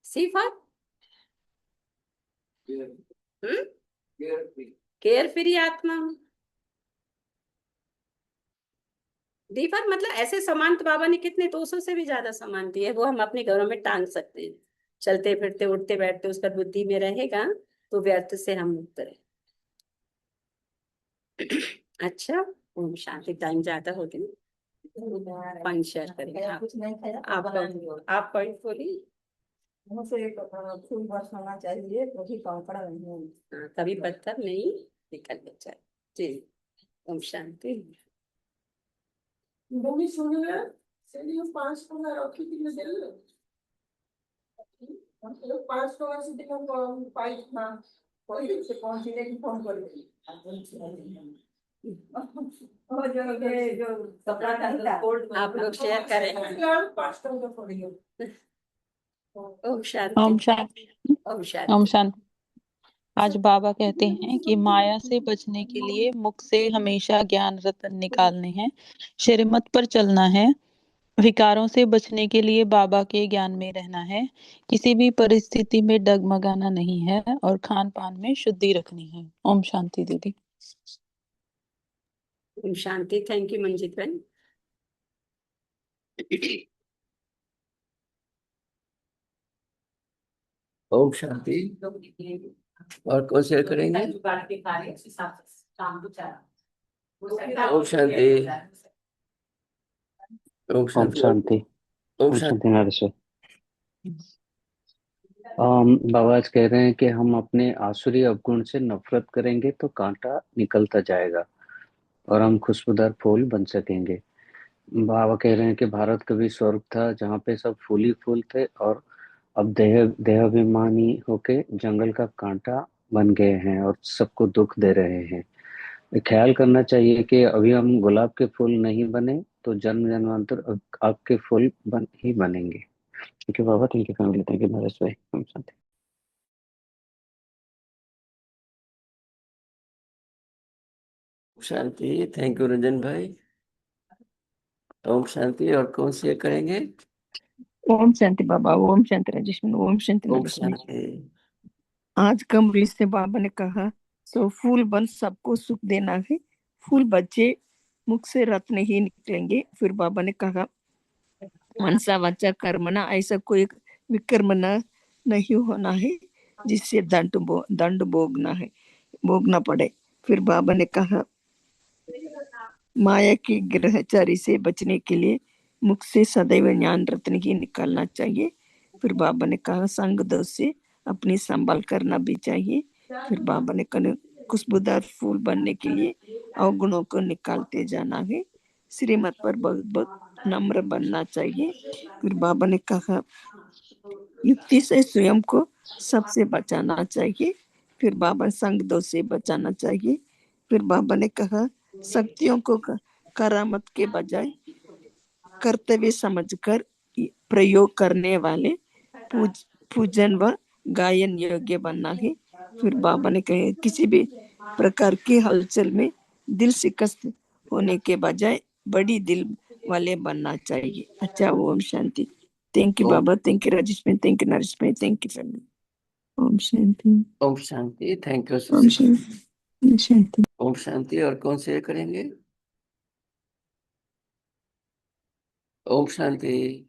Speaker 2: C for care free आत्मा हूँ, डी फॉर मतलब ऐसे समान तो बाबा ने कितने 200 से भी ज्यादा समान दिए, वो हम अपने घरों में टांग सकते हैं। चलते फिरते उठते बैठते उसका बुद्धि में रहेगा तो व्यर्थ से हम मुक्त रहे। अच्छा, ओम शांति। टाइम ज्यादा हो गया, पॉइंट शेयर करेंगे आप पॉइंट बोलिए।
Speaker 1: फूल बरस होना चाहिए, कभी कंकड़ नहीं।
Speaker 2: कभी पत्थर नहीं निकल बचा जी। ओम शांति।
Speaker 1: मम्मी सुन ले, चलिए 5 टका रखी थी मैं दे ले। 5 टका से दिन पाइप था, कोई से पहुंचने की फोन कर दी। और जो कपड़ा का
Speaker 2: आप लोग शेयर करें।
Speaker 1: 5 टका पड़ी।
Speaker 2: ओम शांति।
Speaker 3: ओम शांति।
Speaker 2: ओम
Speaker 3: ओम
Speaker 2: शांति।
Speaker 3: शांति। आज बाबा कहते हैं कि माया से बचने के लिए मुख से हमेशा ज्ञान रतन निकालने हैं, श्रीमत पर चलना है, विकारों से बचने के लिए बाबा के ज्ञान में रहना है। किसी भी परिस्थिति में डगमगाना नहीं है और खान पान में शुद्धि रखनी है। ओम शांति दीदी।
Speaker 2: ओम शांति। थैंक यू मंजित बहन।
Speaker 4: ओम शांति। और कौन शेयर करेंगे? ओम शांति। ओम
Speaker 5: ओम
Speaker 4: शांति।
Speaker 5: शांति।
Speaker 4: ओम
Speaker 5: ओम
Speaker 4: शांति।
Speaker 5: शांति नरसिंह। बाबा आज कह रहे हैं कि हम अपने आसुरी अवगुण से नफरत करेंगे तो कांटा निकलता जाएगा और हम खुशबूदार फूल बन सकेंगे। बाबा कह रहे हैं कि भारत कभी स्वर्ग था जहाँ पे सब फूल ही फूल थे और अब देहाभिमानी होके जंगल का कांटा बन गए हैं और सबको दुख दे रहे हैं। ख्याल करना चाहिए कि अभी हम गुलाब के फूल नहीं बने तो जन्म जन्मांतर आपके फूल ही बनेंगे। ठीक है बाबा, thank you family, thank you Naresh भाई। ओम शांति।
Speaker 4: शांति। थैंक यू रंजन भाई। ओम शांति। और कौन शेयर करेंगे?
Speaker 1: ओम शांति बाबा। ओम शांति राजेश। ओम शांति
Speaker 4: ओम
Speaker 1: नरेश।
Speaker 4: शांति।
Speaker 1: आज कमरे से बाबा ने कहा सो फूल बन सबको सुख देना है। फूल बच्चे मुख से रत्न ही निकलेंगे। फिर बाबा ने कहा मनसा वाचा कर्मना, ऐसा कोई विकर्म नहीं होना है जिससे दंड भोगना पड़े। फिर बाबा ने कहा माया की ग्रहचारी से बचने के लिए मुख से सदैव ज्ञान रत्न ही निकालना चाहिए। फिर बाबा ने कहा संग दोष से अपनी संभाल करना भी चाहिए। फिर बाबा ने कहा खुशबूदार फूल बनने के लिए अवगुणों को निकालते जाना है। श्रीमत पर बहुत बहुत नम्र बनना चाहिए। फिर बाबा ने कहा युक्ति से स्वयं को सबसे बचाना चाहिए। फिर बाबा संग दोष से बचाना चाहिए। फिर बाबा ने कहा शक्तियों को करामत के बजाय कर्तव्य समझकर प्रयोग करने वाले पूजन व गायन योग्य बनना है। फिर बाबा ने कहा किसी भी प्रकार की हलचल में दिल शिकस्त होने के बजाय बड़ी दिल वाले बनना चाहिए। अच्छा, ओम शांति। थैंक यू बाबा। थैंक यू राजेश भाई। थैंक यू नरेश भाई। Thank you family. ओम शांति।
Speaker 4: ओम शांति। थैंक यू
Speaker 1: ओम शांति। ओम शांति।
Speaker 4: ओम शांति। और कौन शेयर करेंगे? ओम शांति।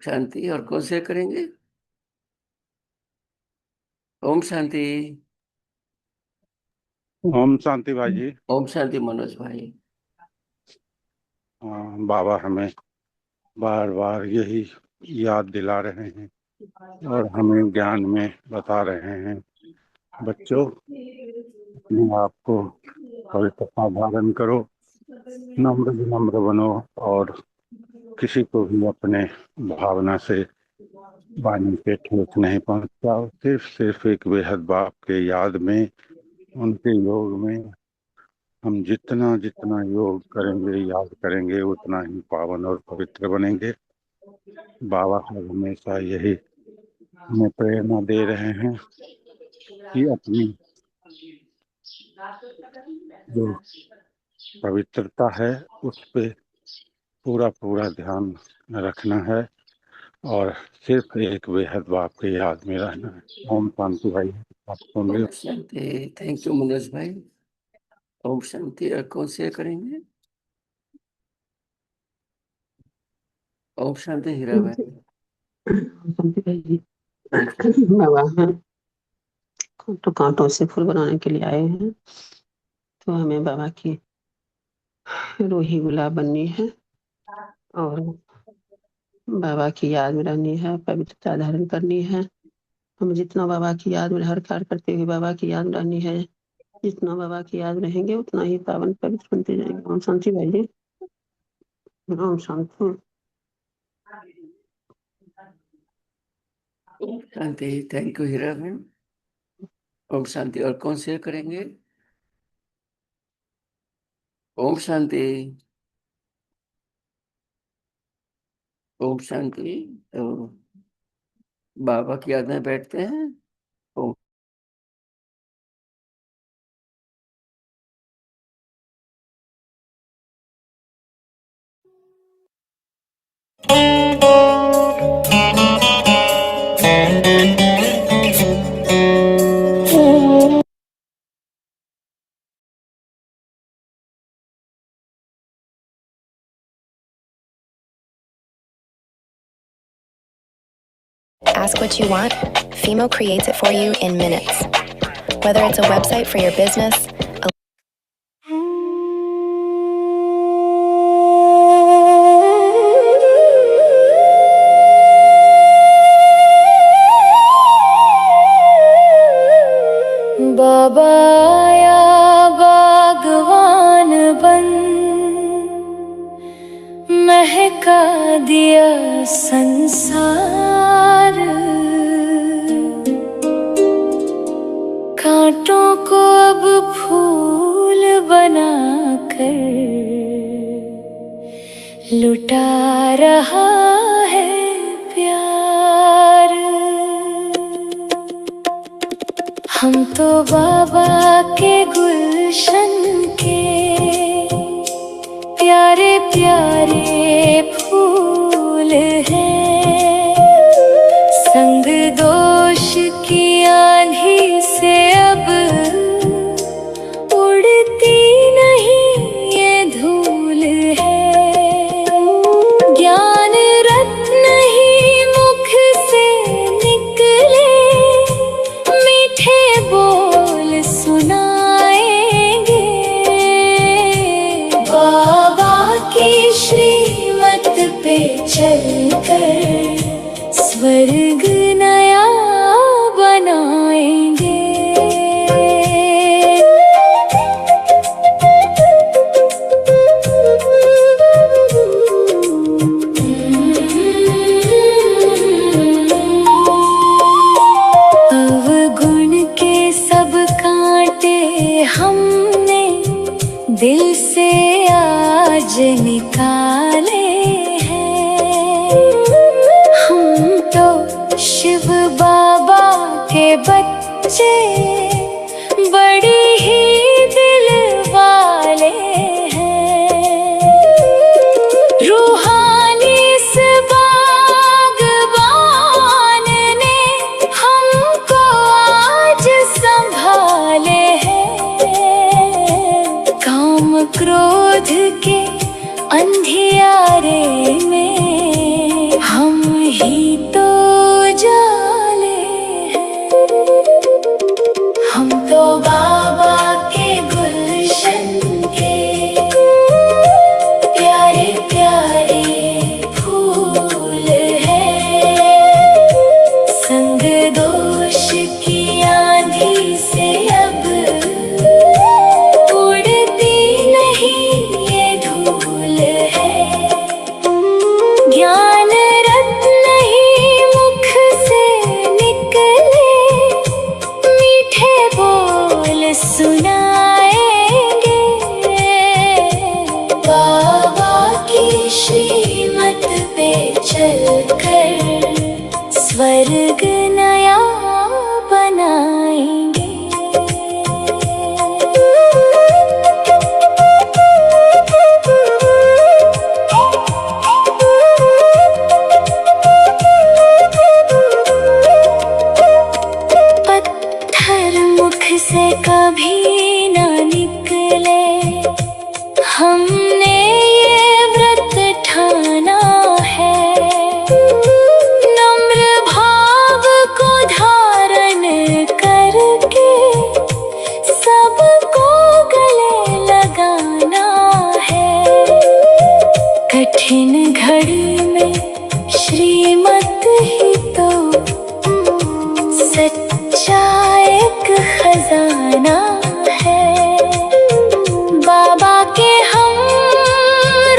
Speaker 4: शांति। और कौन शेयर करेंगे? ओम शांति।
Speaker 6: ओम शांति भाई जी।
Speaker 4: ओम शांति मनोज भाई।
Speaker 6: बाबा हमें बार बार यही याद दिला रहे हैं और हमें ज्ञान में बता रहे हैं बच्चों अपने आप को पवित्रता धारण करो, नम्र विनम्र बनो और किसी को भी अपने भावना से वाणी पे ठेस नहीं पहुंचाओ। सिर्फ एक बेहद बाप के याद में, उनके योग में हम जितना जितना योग करेंगे, याद करेंगे, उतना ही पावन और पवित्र बनेंगे। बाबा साहब हमेशा यही हमें प्रेरणा दे रहे हैं कि अपनी जो पवित्रता है उस पे पूरा पूरा ध्यान रखना है और सिर्फ एक बेहद बाप के याद में रहना है। ओम शांति भाई। आप सुन रहे
Speaker 4: ओम
Speaker 6: हो?
Speaker 4: शांति। थैंक यू मनोज भाई। ओम शांति। और कौन शेयर करेंगे? ओम शांति हीरा भाई।
Speaker 7: शांति भाई जी।
Speaker 4: ओम शांति।
Speaker 7: बाबा हम तो कांटों से फूल बनाने के लिए आए हैं, तो हमें बाबा की रूही गुलाब बननी है और बाबा की याद में रहनी है, पवित्रता धारण करनी है। हमें जितना बाबा की याद में हर कार्य करते हुए बाबा की याद में रहनी है, जितना बाबा की याद रहेंगे उतना ही पावन पवित्र बनते जाएंगे। ओम शांति भाई जी। ओम शांति।
Speaker 4: ओम शांति। Thank you Heera ma'am. ओम शांति। और कौन शेयर करेंगे? ओम शांति। ओम शांति। तो बाबा की याद में बैठते हैं। ओम
Speaker 8: Ask what you want, Fimo creates it for you in minutes. Whether it's a website for your business,
Speaker 9: बाबा आया बागवान बन, महका दिया संसार, कांटों को अब फूल बनाकर लुटा रहा है प्यार। हम तो बाबा के गुलशन के प्यारे प्यारे फूल हैं, संग दोष की आंधी से अब उड़ती नहीं ये धूल है। ज्ञान रत्न ही मुख से निकले, मीठे बोल सुनाएंगे, बाबा की श्रीमत पे चलकर स्वर्ग नया बनाएंगे। अवगुण के सब कांटे हमने दिल से आज निकाले हैं। हम तो शिव बाबा के बच्चे बड़ी ही दिल वाले हैं। रूहानी इस बागबान ने हमको आज संभाले हैं। काम क्रोध के अंधियारे में हम ही तो जाले हैं। हम तो बाबा के गुलशन के प्यारे प्यारे फूल हैं, संग दोष की आंधी से अब उड़ती नहीं ये धूल है। ज्ञान रत्न ही मुख से निकले, मीठे बोल सुनाएंगे, बाबा की श्रीमत पे चलकर स्वर्ग नया बनाएंगे। पत्थर मुख से कभी ना निकले, हमने ये व्रत ठाना है। नम्र भाव को धारण करके सबको गले लगाना है। कठिन घड़ी में श्रीमत ही तो सच्चा एक खजाना है। बाबा के हम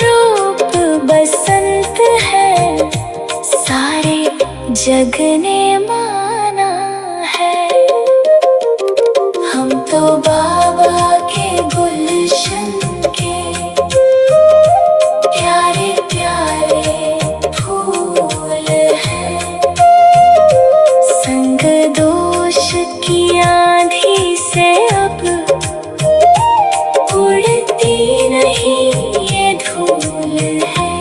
Speaker 9: रूप बसंत है, सारे जग ने माना है। हम तो बाबा के गुलशन के प्यारे प्यारे फूल हैं, संग दोष की आंधी से अब उड़ती नहीं ये धूल है।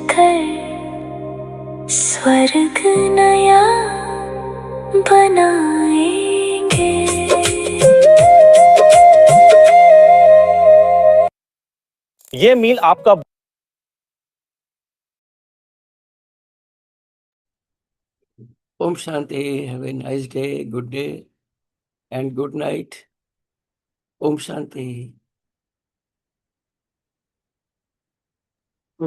Speaker 9: कर स्वर्ग नया बनाएंगे।
Speaker 10: ये मील आपका
Speaker 4: Om Shanti. Have a nice day, good day, and good night. Om Shanti.